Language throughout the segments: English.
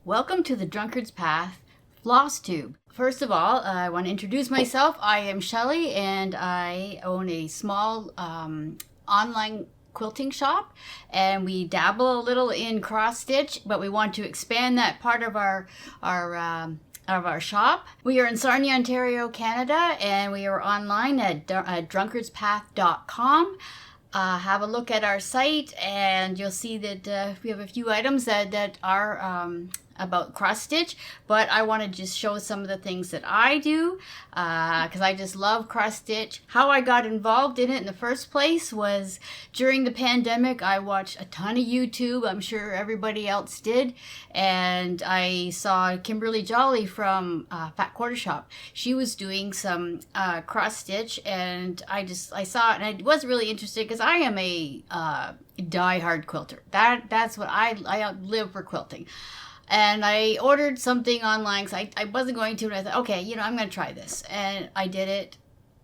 Welcome to the Drunkard's Path FlossTube. First of all, I want to introduce myself. I am Shelley and I own a small online quilting shop, and we dabble a little in cross stitch, but we want to expand that part of our shop. We are in Sarnia, Ontario, Canada, and we are online at drunkardspath.com. Have a look at our site and you'll see that we have a few items that are about cross stitch, but I want to just show some of the things that I do because I just love cross stitch. How I got involved in it in the first place was during the pandemic. I watched a ton of YouTube. I'm sure everybody else did, and I saw Kimberly Jolly from Fat Quarter Shop. She was doing some cross stitch, and I saw it and I was really interested because I am a die-hard quilter. That's what I live for, quilting. And I ordered something online because I wasn't going to, and I thought, okay, I'm going to try this. And I did it.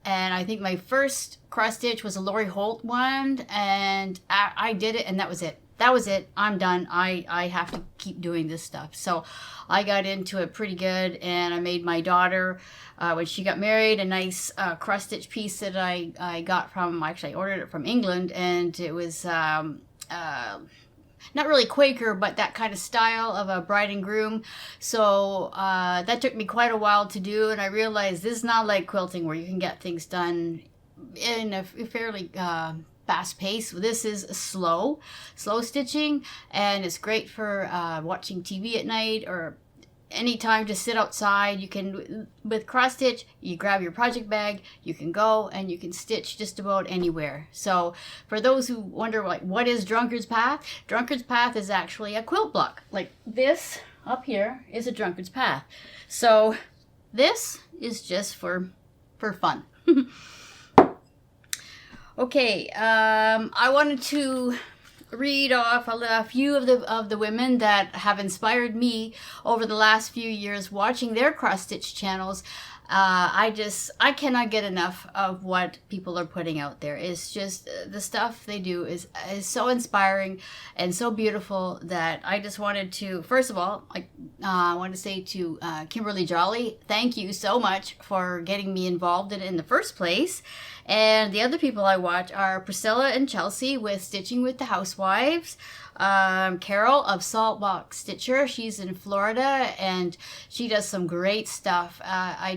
And I think my first cross stitch was a Lori Holt one, and I did it, and that was it. That was it. I'm done. I have to keep doing this stuff. So I got into it pretty good, and I made my daughter, when she got married, a nice cross stitch piece that I got from, actually I ordered it from England, and it was not really Quaker, but that kind of style of a bride and groom. So that took me quite a while to do, and I realized this is not like quilting where you can get things done in a fairly fast pace. This is slow stitching, and it's great for watching TV at night or anytime to sit outside. You can, with cross stitch, you grab your project bag, you can go and you can stitch just about anywhere. So for those who wonder, like, what is Drunkard's Path? Drunkard's Path is actually a quilt block. Like this up here is a Drunkard's Path. So this is just for fun. Okay, I wanted to read off a few of the women that have inspired me over the last few years watching their cross stitch channels. I cannot get enough of what people are putting out there. It's just the stuff they do is so inspiring and so beautiful that I just wanted to, first of all, I want to say to Kimberly Jolly, thank you so much for getting me involved in it in the first place. And the other people I watch are Priscilla and Chelsea with Stitching with the Housewives. Carol of Saltbox Stitcher, she's in Florida, and she does some great stuff. Every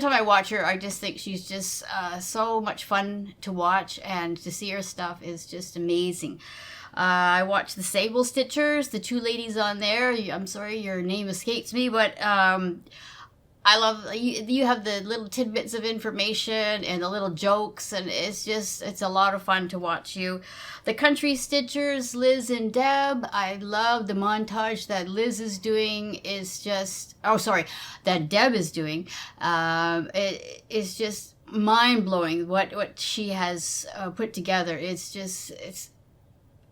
time I watch her, I just think she's just so much fun to watch, and to see her stuff is just amazing. I watch the Sable Stitchers, the two ladies on there. I'm sorry, your name escapes me, but I love, you have the little tidbits of information and the little jokes, and it's a lot of fun to watch you. The Country Stitchers, Liz and Deb, I love the montage that Liz is doing. That Deb is doing. It is just mind-blowing what she has put together. It is just,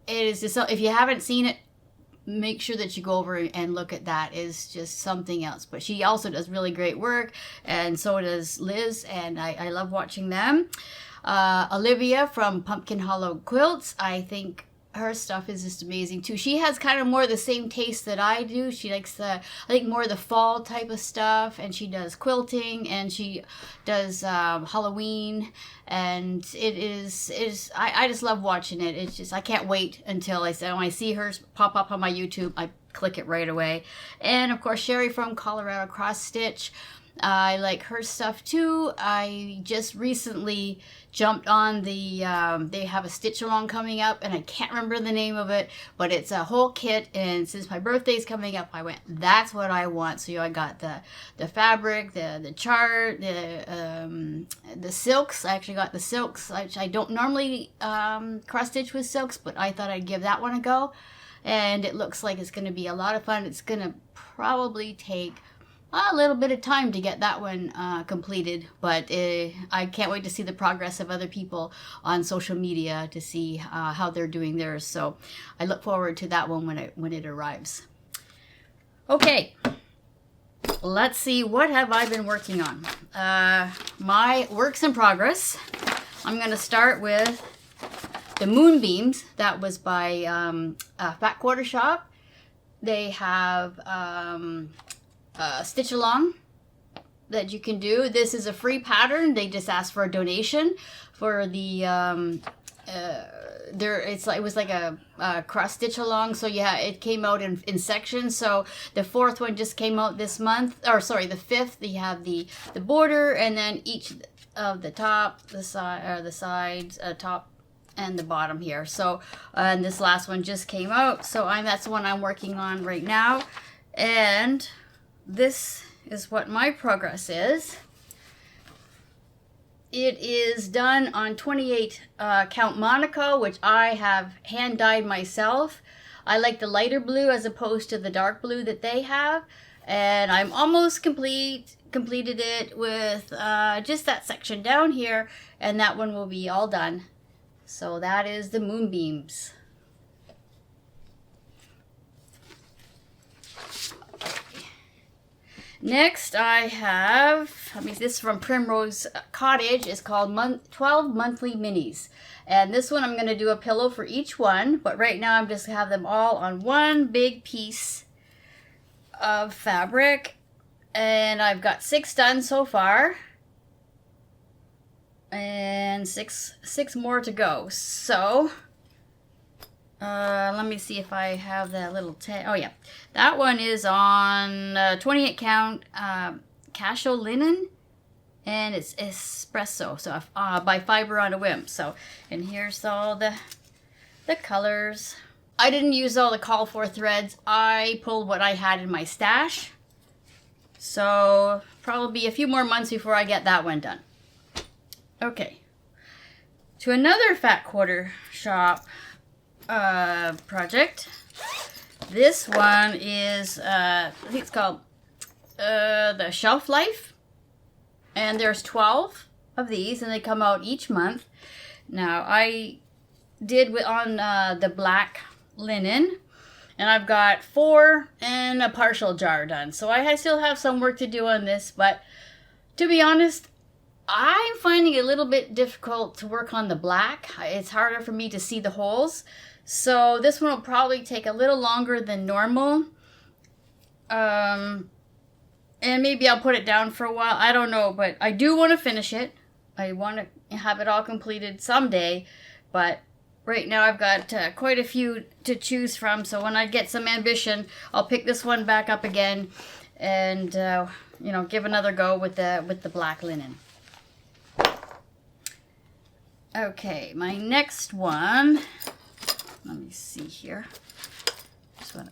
if you haven't seen it, make sure that you go over and look at that. Is just something else. But she also does really great work, and so does Liz, and I love watching them. Olivia from Pumpkin Hollow Quilts, I think her stuff is just amazing too. She has kind of more the same taste that I do. She likes more of the fall type of stuff, and she does quilting, and she does Halloween, and I just love watching it. It's just, I can't wait until when I see hers pop up on my YouTube, I click it right away. And of course, Sherry from Colorado Cross Stitch, I like her stuff too. I just recently jumped on they have a stitch along coming up, and I can't remember the name of it, but it's a whole kit, and since my birthday's coming up, I went, that's what I want. So I got the fabric, the chart, the silks. I actually got the silks. I don't normally cross stitch with silks, but I thought I'd give that one a go, and it looks like it's going to be a lot of fun. It's going to probably take a little bit of time to get that one completed, but I can't wait to see the progress of other people on social media to see how they're doing theirs. So I look forward to that one when it arrives. Okay, let's see, what have I been working on? My works in progress. I'm going to start with the Moonbeams. That was by Fat Quarter Shop. they have stitch along that you can do. This is a free pattern. They just asked for a donation for the it was like a cross stitch along, so yeah, it came out in sections. So the fourth one just came out this month, or sorry, the fifth. They have the border, and then each of the top, the side, or the sides, top and the bottom here. So and this last one just came out, so that's the one I'm working on right now. And this is what my progress is. It is done on 28 count Monaco, which I have hand dyed myself. I like the lighter blue as opposed to the dark blue that they have. And I'm almost completed it with just that section down here, and that one will be all done. So that is the moonbeams. Next, I have, this from Primrose Cottage. It's called 12 Monthly Minis. And this one, I'm going to do a pillow for each one. But right now, I'm just going to have them all on one big piece of fabric. And I've got 6 done so far. And six more to go. So let me see if I have that little tag. Oh yeah, that one is on 28 count casual linen, and it's espresso, so by Fiber on a Whim. So, and here's all the colors. I didn't use all the call for threads. I pulled what I had in my stash, so probably a few more months before I get that one done. Okay, to another Fat Quarter Shop project. This one is I think it's called the Shelf Life, and there's 12 of these, and they come out each month. Now I did on the black linen, and I've got 4 and a partial jar done, so I still have some work to do on this. But to be honest, I'm finding it a little bit difficult to work on the black. It's harder for me to see the holes. So this one will probably take a little longer than normal. And maybe I'll put it down for a while. I don't know, but I do want to finish it. I want to have it all completed someday. But right now I've got quite a few to choose from. So when I get some ambition, I'll pick this one back up again and, give another go with the black linen. Okay, my next one, let me see here. This one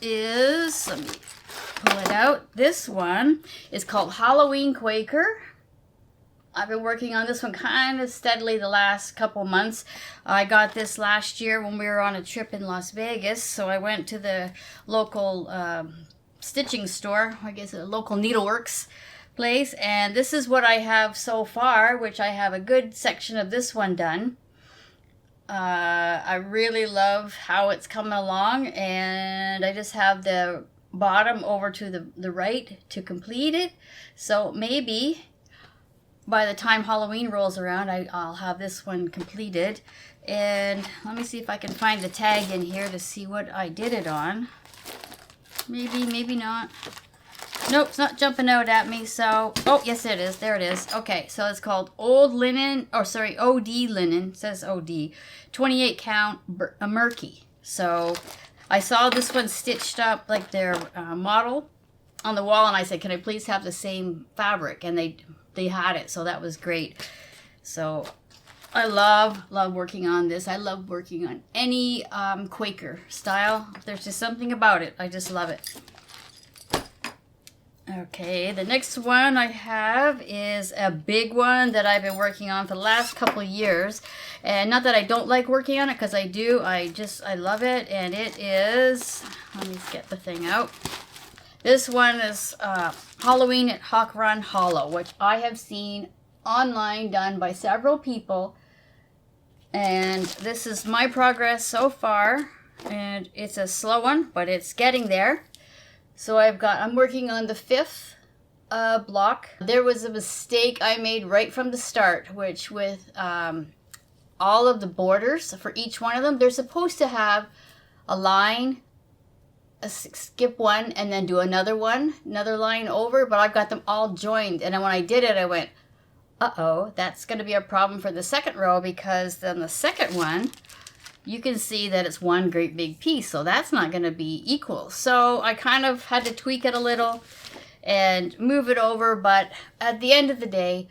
is, let me pull it out. This one is called Halloween Quaker. I've been working on this one kind of steadily the last couple months. I got this last year when we were on a trip in Las Vegas. So I went to the local stitching store, I guess a local needleworks place, and this is what I have so far, which I have a good section of this one done. I really love how it's coming along, and I just have the bottom over to the right to complete it. So maybe by the time Halloween rolls around, I'll have this one completed. And let me see if I can find the tag in here to see what I did it on. Maybe not. Nope, it's not jumping out at me. So, oh, yes it is. There it is. Okay, so it's called OD linen. It says OD. 28 count murky. So I saw this one stitched up like their model on the wall, and I said, can I please have the same fabric? And they had it, so that was great. So I love working on this. I love working on any Quaker style. There's just something about it. I just love it. Okay, the next one I have is a big one that I've been working on for the last couple years. And not that I don't like working on it, because I do. I love it. And it is, let me get the thing out. This one is Halloween at Hawk Run Hollow, which I have seen online done by several people. And this is my progress so far. And it's a slow one, but it's getting there. So I'm working on the 5th block. There was a mistake I made right from the start, which with all of the borders for each one of them, they're supposed to have a line skip one and then do another line over, but I've got them all joined. And then when I did it, I went, uh-oh, that's going to be a problem for the second row, because then the second one, you can see that it's one great big piece, so that's not going to be equal. So I kind of had to tweak it a little and move it over, but at the end of the day,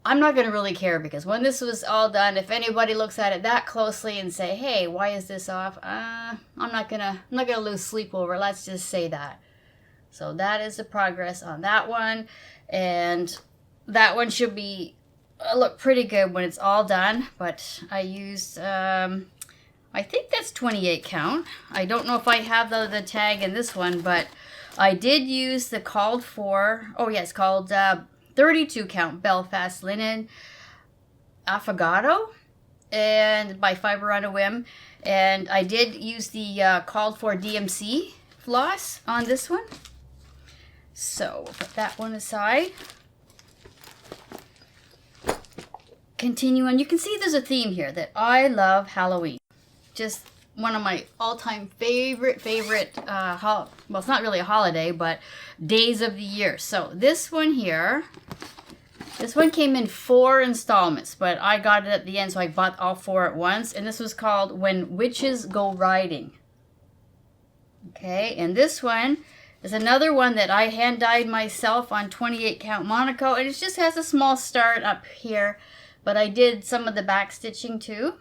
I'm not going to really care, because when this was all done, if anybody looks at it that closely and say, hey, why is this off? I'm not gonna lose sleep over, let's just say that. So that is the progress on that one, and that one should be look pretty good when it's all done. But I used I think that's 28 count. I don't know if I have the tag in this one, but I did use the called for, oh yeah, it's called 32 count Belfast linen affogato, and by Fiber on a Whim. And I did use the called for DMC floss on this one. So we'll put that one aside. Continue on. You can see there's a theme here that I love Halloween. Just one of my all-time favorite well, it's not really a holiday, but days of the year. So this one here, this one came in 4 installments, but I got it at the end, so I bought all 4 at once. And this was called When Witches Go Riding. Okay, and this one is another one that I hand dyed myself on 28 count Monaco, and it just has a small start up here, but I did some of the back stitching too.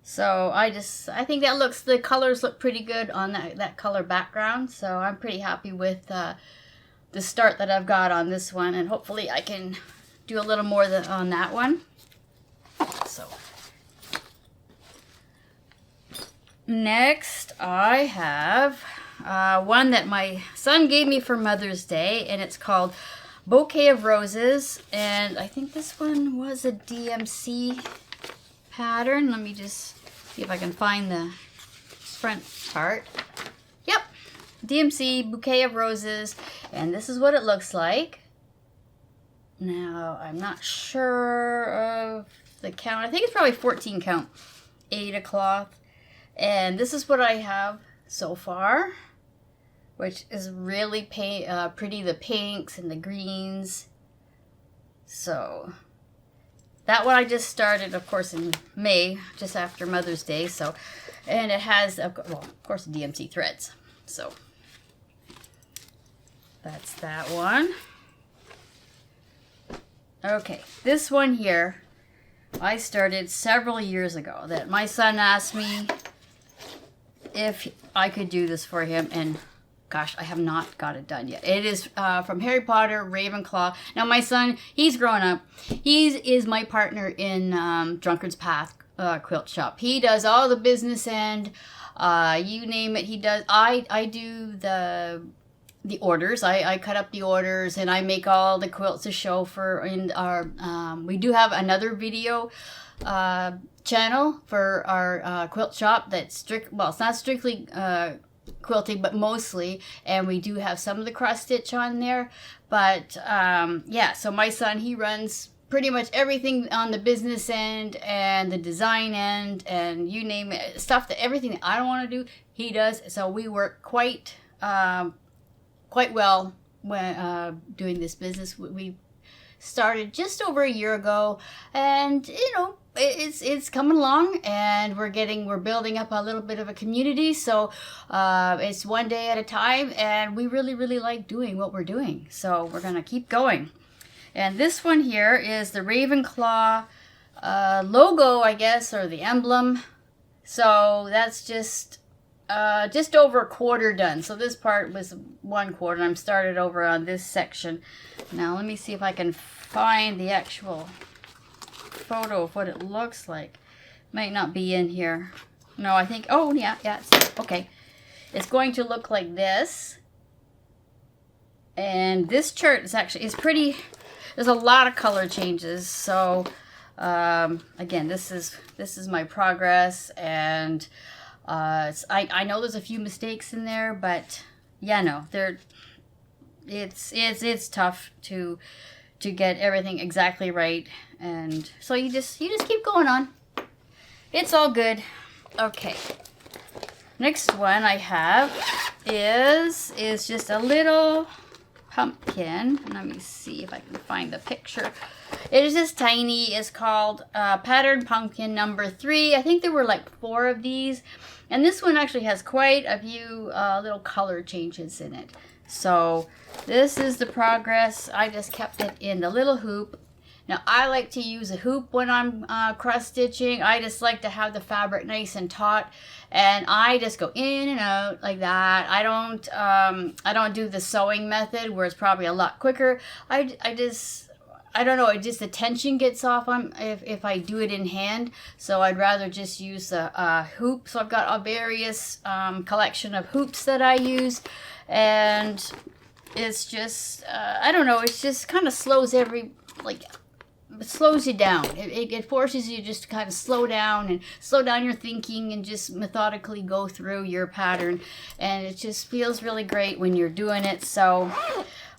So I think that the colors look pretty good on that color background. So I'm pretty happy with the start that I've got on this one, and hopefully I can do a little more on that one. So next I have one that my son gave me for Mother's Day, and it's called Bouquet of Roses, and I think this one was a DMC pattern. Let me just see if I can find the front part. Yep, DMC Bouquet of Roses, and this is what it looks like. Now, I'm not sure of the count. I think it's probably 14 count Aida cloth, and this is what I have so far, which is really pretty, the pinks and the greens. So that one I just started, of course, in May, just after Mother's Day. So, and it has, well, of course, DMC threads. So that's that one. Okay, this one here, I started several years ago. That my son asked me if I could do this for him, and gosh, I have not got it done yet. It is from Harry Potter, Ravenclaw. Now, my son, he's grown up. He is my partner in Drunkard's Path quilt shop. He does all the business end. You name it, he does. I do the orders. I cut up the orders, and I make all the quilts to show for in our. We do have another video channel for our quilt shop that's well, it's not strictly quilting, but mostly, and we do have some of the cross stitch on there. But yeah, so my son, he runs pretty much everything on the business end and the design end, and you name it, everything that I don't want to do, he does. So we work quite well when doing this business. We started just over a year ago, and you know, it's coming along, and we're building up a little bit of a community. So it's one day at a time, and we really like doing what we're doing, so we're gonna keep going. And this one here is the Ravenclaw logo, I guess, or the emblem. So that's just over a quarter done. So this part was 1/4, and I'm started over on this section. Now let me see if I can find the actual photo of what it looks like. Might not be in here. No, I think, oh yeah, it's, okay. It's going to look like this. And this chart is pretty, there's a lot of color changes. So again, this is my progress, and I know there's a few mistakes in there, but yeah, no, it's tough to get everything exactly right, and so you just keep going on. It's all good. Okay. Next one I have is just a little pumpkin. Let me see if I can find the picture. It is just tiny. It's called Patterned Pumpkin number 3. I think there were like 4 of these. And this one actually has quite a few little color changes in it. So this is the progress. I just kept it in the little hoop. Now I like to use a hoop when I'm cross stitching. I just like to have the fabric nice and taut, and I just go in and out like that. I don't do the sewing method where it's probably a lot quicker. I don't know. It just the tension gets off on if I do it in hand. So I'd rather just use a hoop. So I've got a various collection of hoops that I use, and it's just I don't know. It's just kind of slows slows you down. It forces you just to kind of slow down your thinking and just methodically go through your pattern, and it just feels really great when you're doing it. So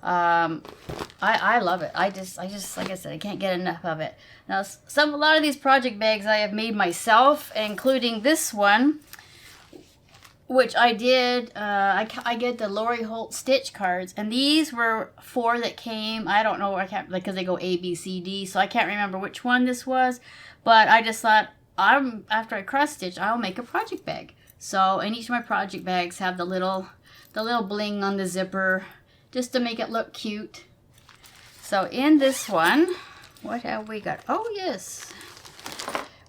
I love it. I just like I said, I can't get enough of it. Now a lot of these project bags I have made myself, including this one, which I did. I get the Lori Holt stitch cards, and these were 4 that came. I don't know, I can't, because they go A, B, C, D, so I can't remember which one this was. But I just thought, after I cross stitch, I'll make a project bag. So, and each of my project bags have the little bling on the zipper, just to make it look cute. So in this one, what have we got? Oh yes,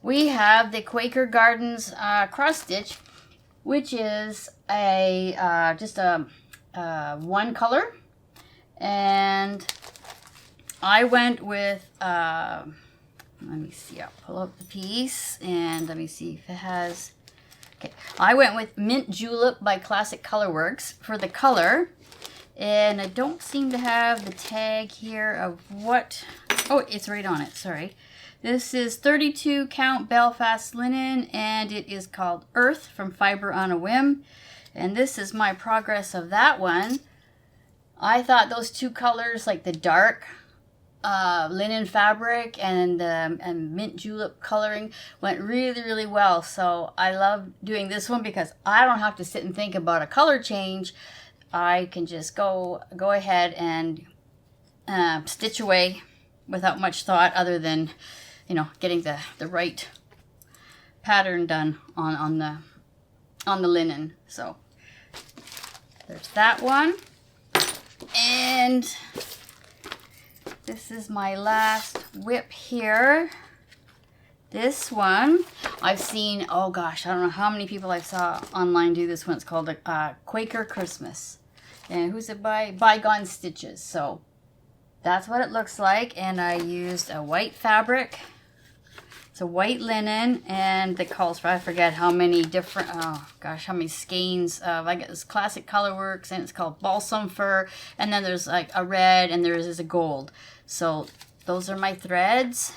we have the Quaker Gardens cross stitch, which is just a one color, and I went with let me see, I'll pull out the piece and let me see if it has. Okay, I went with Mint Julep by Classic Colorworks for the color, and I don't seem to have the tag here of what. Oh, it's right on it, sorry. This is 32 count Belfast linen, and it is called Earth from Fiber on a Whim. And this is my progress of that one. I thought those 2 colors, like the dark linen fabric and mint julep coloring, went really, really well. So I love doing this one because I don't have to sit and think about a color change. I can just go ahead and stitch away without much thought, other than getting the right pattern done on the linen. So there's that one, and this is my last whip here. This one I've seen, oh gosh, I don't know how many people I saw online do this one. It's called a Quaker Christmas, and who's it by? Bygone Stitches. So that's what it looks like, and I used a white fabric. It's a white linen, and it calls for, I forget how many different, oh gosh, how many skeins. I got this Classic Colorworks, and it's called Balsam Fir, and then there's like a red, and there's a gold. So those are my threads.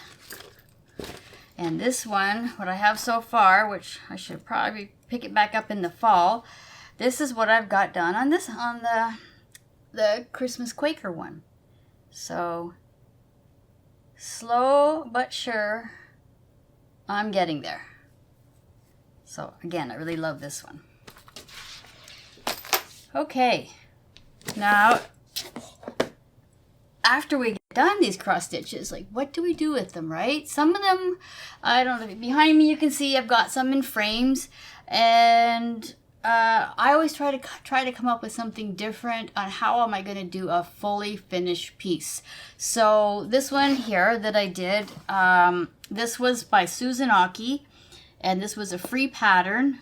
And this one, what I have so far, which I should probably pick it back up in the fall, this is what I've got done on the Christmas Quaker one. So slow but sure, I'm getting there. So again, I really love this one. Okay, now after we get done these cross stitches, like, what do we do with them, right? Some of them, I don't know, behind me you can see I've got some in frames, and I always try to come up with something different on how am I going to do a fully finished piece. So this one here that I did, this was by Susan Aki, and this was a free pattern.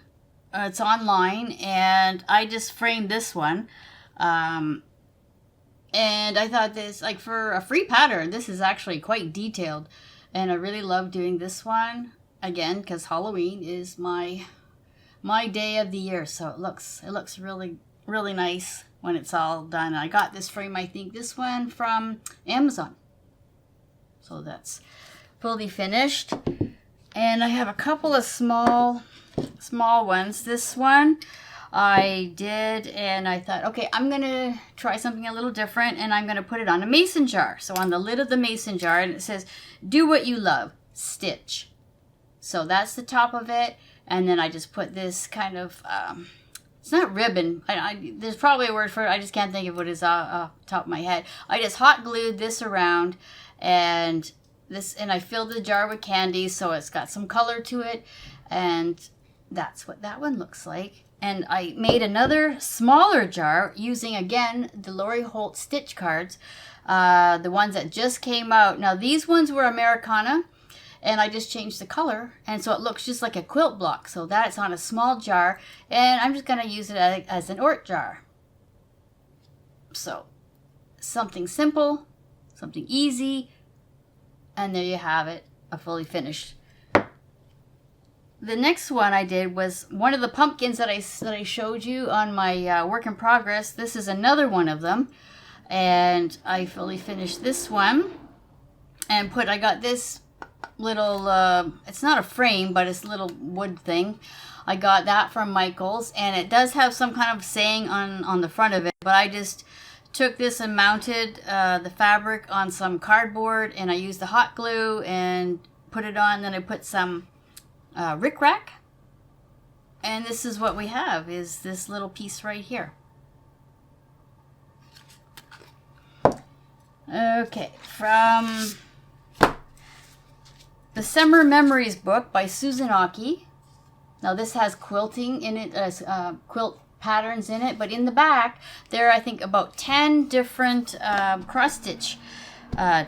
It's online, and I just framed this one. And I thought this, like, for a free pattern, this is actually quite detailed, and I really love doing this one, again, because Halloween is my day of the year. So it looks really, really nice when it's all done. I got this frame, I think this one from Amazon. So that's fully finished. And I have a couple of small ones. This one I did, and I thought, okay, I'm gonna try something a little different, and I'm gonna put it on a mason jar. So on the lid of the mason jar, and it says, do what you love, stitch. So that's the top of it. And then I just put this kind of, it's not ribbon. There's probably a word for it. I just can't think of what it is off the top of my head. I just hot glued this around, and I filled the jar with candy, so it's got some color to it. And that's what that one looks like. And I made another smaller jar using, again, the Lori Holt stitch cards, the ones that just came out. Now, these ones were Americana, and I just changed the color, and so it looks just like a quilt block. So that's on a small jar, and I'm just going to use it as an Ort jar. So, something simple, something easy, and there you have it, a fully finished. The next one I did was one of the pumpkins that I showed you on my work in progress. This is another one of them, and I fully finished this one. And I got this little, it's not a frame, but it's a little wood thing. I got that from Michael's, and it does have some kind of saying on the front of it, but I just took this and mounted the fabric on some cardboard, and I used the hot glue and put it on. Then I put some rickrack, and this is what we have, is this little piece right here. Okay, from the Summer Memories book by Susan Aki. Now this has quilting in it, quilt patterns in it, but in the back there are, I think, about 10 different cross stitch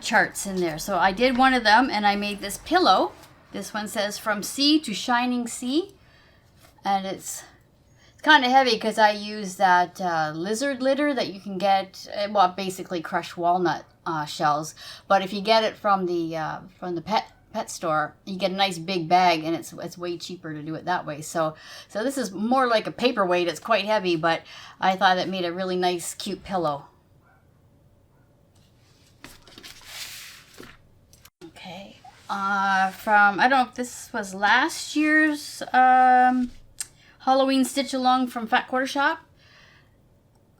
charts in there. So I did one of them, and I made this pillow. This one says From Sea to Shining Sea, and it's kind of heavy because I use that lizard litter that you can get, well, basically crushed walnut shells. But if you get it from the pet store, you get a nice big bag, and it's way cheaper to do it that way. So this is more like a paperweight. It's quite heavy, but I thought it made a really nice, cute pillow. Okay. From, I don't know if this was last year's Halloween stitch along from Fat Quarter Shop.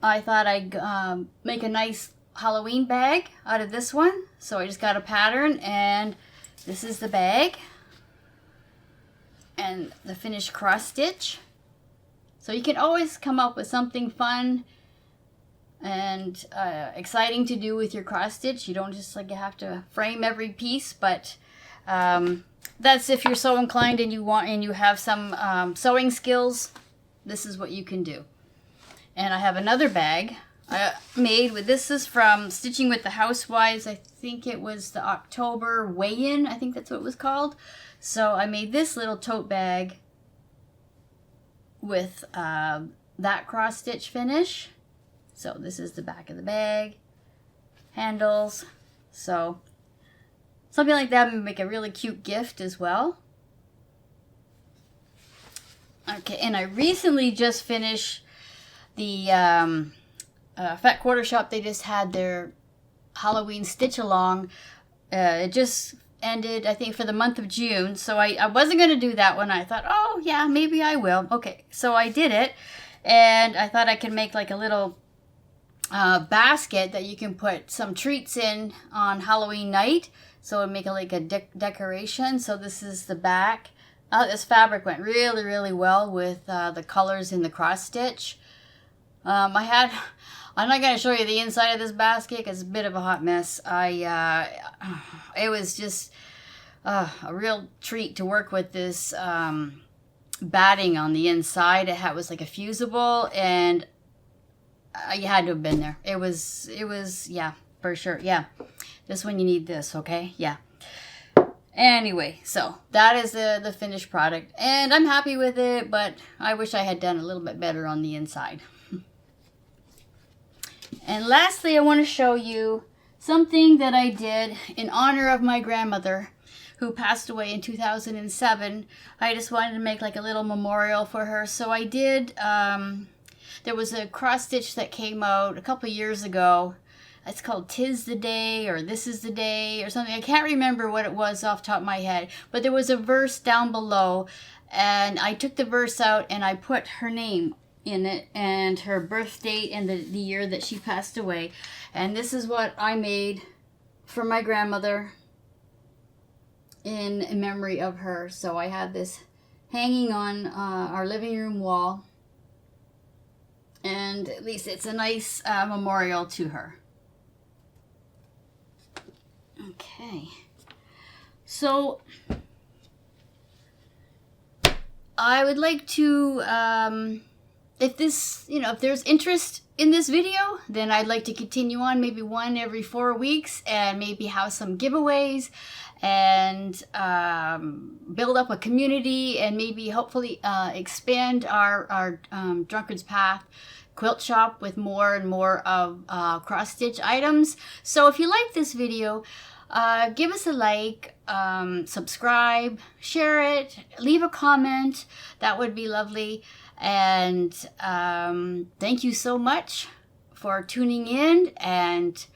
I thought I'd make a nice Halloween bag out of this one. So I just got a pattern, and this is the bag and the finished cross stitch. So you can always come up with something fun and exciting to do with your cross stitch. You don't just like have to frame every piece, but that's if you're so inclined and you have some sewing skills. This is what you can do. And I have another bag I made with, this is from Stitching with the Housewives. I think it was the October weigh-in. I think that's what it was called. So I made this little tote bag with that cross stitch finish. So this is the back of the bag, handles. So something like that would make a really cute gift as well. Okay, and I recently just finished the Fat Quarter Shop. They just had their Halloween stitch along. It just ended, I think, for the month of June. So I wasn't going to do that one. I thought, oh yeah, maybe I will. Okay, so I did it, and I thought I could make like a little basket that you can put some treats in on Halloween night. So it'd make it like a decoration. So this is the back. This fabric went really, really well with the colors in the cross stitch. I'm not going to show you the inside of this basket because it's a bit of a hot mess. It was just a real treat to work with this batting on the inside. It was like a fusible, and you had to have been there. It was, yeah, for sure. Yeah. This one you need this, okay? Yeah. Anyway, so that is the finished product, and I'm happy with it, but I wish I had done a little bit better on the inside. And lastly, I want to show you something that I did in honor of my grandmother who passed away in 2007. I just wanted to make like a little memorial for her. So I did, there was a cross stitch that came out a couple years ago. It's called 'Tis the Day, or This is the Day, or something. I can't remember what it was off the top of my head, but there was a verse down below, and I took the verse out and I put her name in it and her birth date and the year that she passed away. And this is what I made for my grandmother in memory of her. So I have this hanging on our living room wall. And at least it's a nice memorial to her. Okay. So I would like to, if there's interest in this video, then I'd like to continue on, maybe one every 4 weeks, and maybe have some giveaways, and build up a community, and maybe hopefully expand our Drunkard's Path quilt shop with more and more of cross-stitch items. So if you like this video, give us a like, subscribe, share it, leave a comment. That would be lovely. And thank you so much for tuning in, and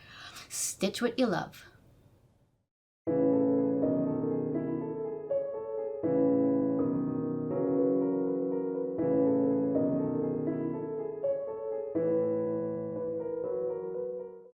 stitch what you love.